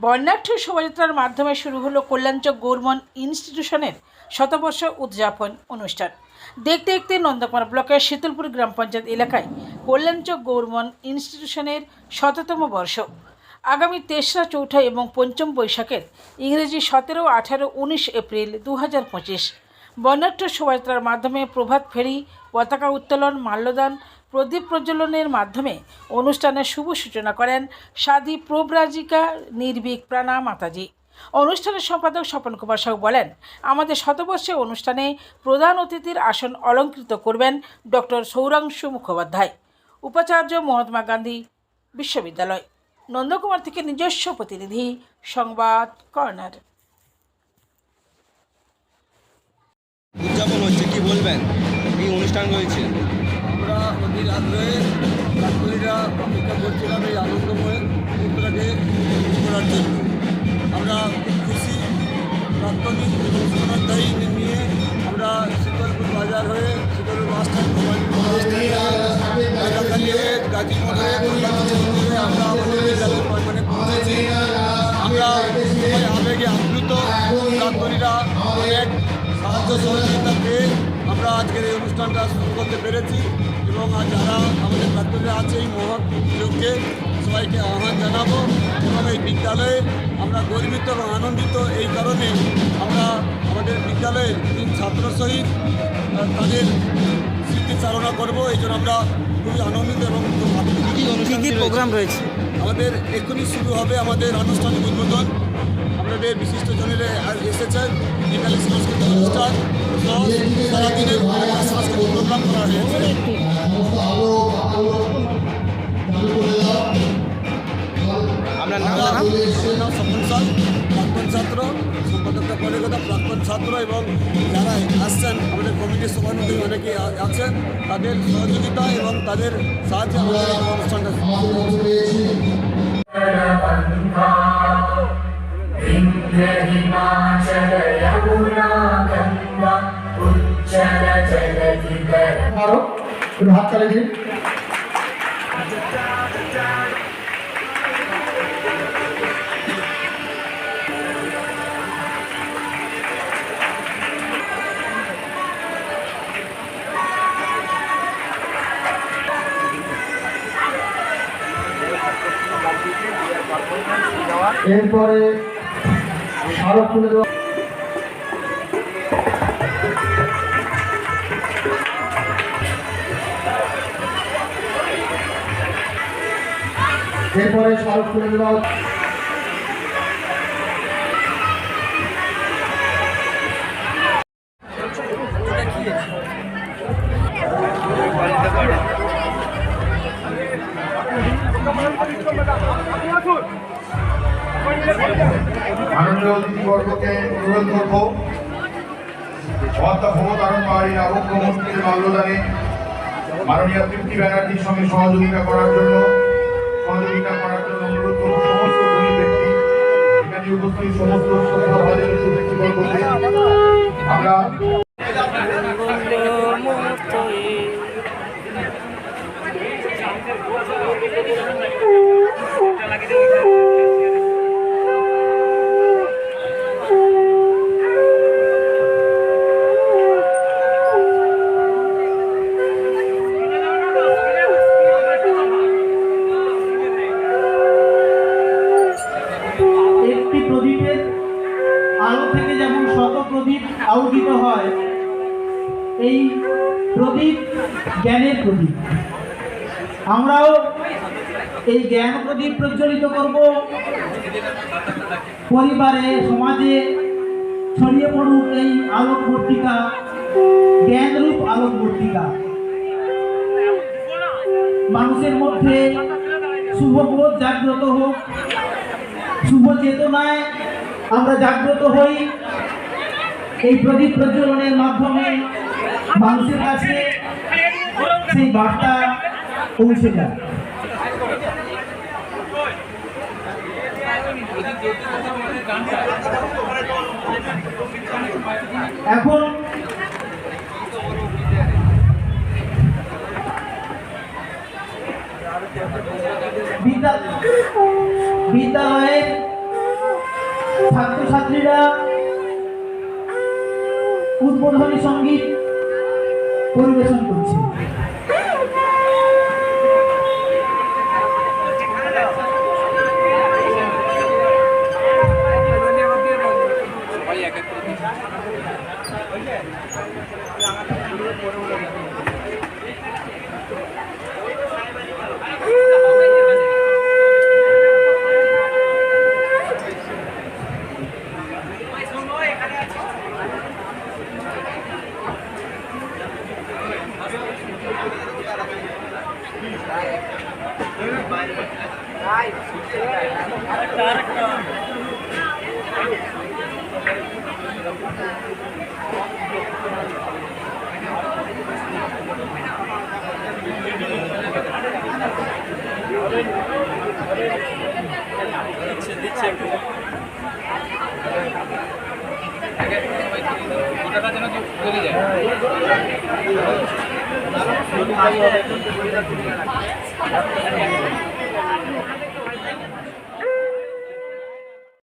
বর্ণাঢ্য শোভাযাত্রার মাধ্যমে শুরু হলো কল্যাণচক গৌরমন ইনস্টিটিউশনের শতবর্ষ উদযাপন অনুষ্ঠান। দেখতে দেখতে নন্দকুমার ব্লকের শীতলপুর গ্রাম পঞ্চায়েত এলাকায় কল্যাণচক গৌরমন ইনস্টিটিউশনের ১০০তম বর্ষ আগামী ৩রা, ৪ঠা এবং ৫ম বৈশাখের ইংরেজি ১৭, ১৮, ১৯ এপ্রিল ২০২৫ বর্ণাঢ্য শোভাযাত্রার মাধ্যমে প্রভাত ফেরি, পতাকা উত্তোলন, মাল্যদান, প্রদীপ প্রজ্বলনের মাধ্যমে অনুষ্ঠানের শুভ সূচনা করেন সাধী প্রব্রাজিকা নির্ভীক প্রাণা মাতাজি। অনুষ্ঠানের সম্পাদক স্বপন কুমার সাহু বলেন, আমাদের শতবর্ষে অনুষ্ঠানে প্রধান অতিথির আসন অলঙ্কৃত করবেন ডক্টর সৌরাংশু মুখোপাধ্যায়, উপাচার্য মহাত্মা গান্ধী বিশ্ববিদ্যালয়। নন্দকুমার থেকে নিজস্ব প্রতিনিধি, সংবাদ কর্নার। উদযাপন হচ্ছে, কি বলবেন? এই অনুষ্ঠান রয়েছে, আমরা অধীর আগ্রহে ছাত্রীরা অপেক্ষা করছিলাম এই আনন্দময় মুহূর্তটাকে করার জন্য। আমরা খুব খুশি। প্রাক্তনিক এবং স্থানাধ্যায়ীদের নিয়ে আমরা শীতলপুর বাজার হয়ে শীতলপুর বাস স্ট্যান্ড হয়ে গাজীপুর হয়ে আমরা আমাদের বিদ্যালয়ের প্রাঙ্গণে পৌঁছেছি। আমরা আবেগে আপ্লুত। প্রাক্তনীরা অনেক সাহায্য সহযোগিতা পেয়ে আমরা আজকের এই অনুষ্ঠানটা শুরু করতে পেরেছি এবং যারা আমাদের প্রাক্তনীরা আছে এই মহৎ উদ্যোগকে সবাইকে আহ্বান জানাবো এবং এই বিদ্যালয়ে আমরা গর্বিত এবং আনন্দিত। এই কারণে আমরা আমাদের বিদ্যালয়ের 3 ছাত্র সহিত তাদের স্মৃতিচারণা করবো। এই জন্য আমরা খুবই আনন্দিত এবং কী প্রোগ্রাম রয়েছে? আমাদের এক্ষুনি শুরু হবে আমাদের আনুষ্ঠানিক উদ্বোধন। আমাদের বিশিষ্ট জনেরা এসেছেন। বিকালে সাংস্কৃতিক অনুষ্ঠান সারাদিনের সাংস্কৃতিক প্রোগ্রাম করা হয়েছে। আপনার নাম? স্বপন সাল, প্রাক্তন ছাত্র, সম্পাদকটা পরে কথা প্রাক্তন ছাত্র এবং যারা আসছেন আমাদের কমিটির সভাপতি অনেকে আছেন, তাদের সহযোগিতা এবং তাদের সাহায্যে আমাদের এই অনুষ্ঠানটা হাত চালিয়ে দিন। এরপরে স্মারক তুলে দেওয়া। এরপরে স্মারক তুলে দেওয়া। মাননীয় অতিথিবর্গকে অনুরোধ করব, মহাত্মা ক্ষমতারণ পাহাড়ির আবক্ষ মূর্তির মাল্যদানে মাননীয় তৃপ্তি ব্যানার্জির সঙ্গে সহযোগিতা করার জন্য অনুরোধ করব সমস্ত ধনী ব্যক্তি, এখানে উপস্থিত সমস্ত শ্রদ্ধাভাজন ব্যক্তিবর্গকে। আমরা একটি প্রদীপের আলো থেকে যেমন শত প্রদীপ আলোকিত হয়, এই প্রদীপ জ্ঞানের প্রদীপ। আমরাও এই জ্ঞান প্রদীপ প্রজ্বলিত করব। পরিবারে, সমাজে ছড়িয়ে পড়ুক এই আলোক বর্তিকা, জ্ঞানরূপ আলোক বর্তিকা। মানুষের মধ্যে শুভবোধ জাগ্রত হোক, শুভ চেতনায় আমরা জাগ্রত হই। এই প্রদীপ প্রজ্বলনের মাধ্যমে মানুষের কাছে সেই বার্তা পৌঁছে যায়। এখন বিদ্যালয়ের ছাত্রছাত্রীরা উদ্বোধনী সঙ্গীত পরিবেশন করছে।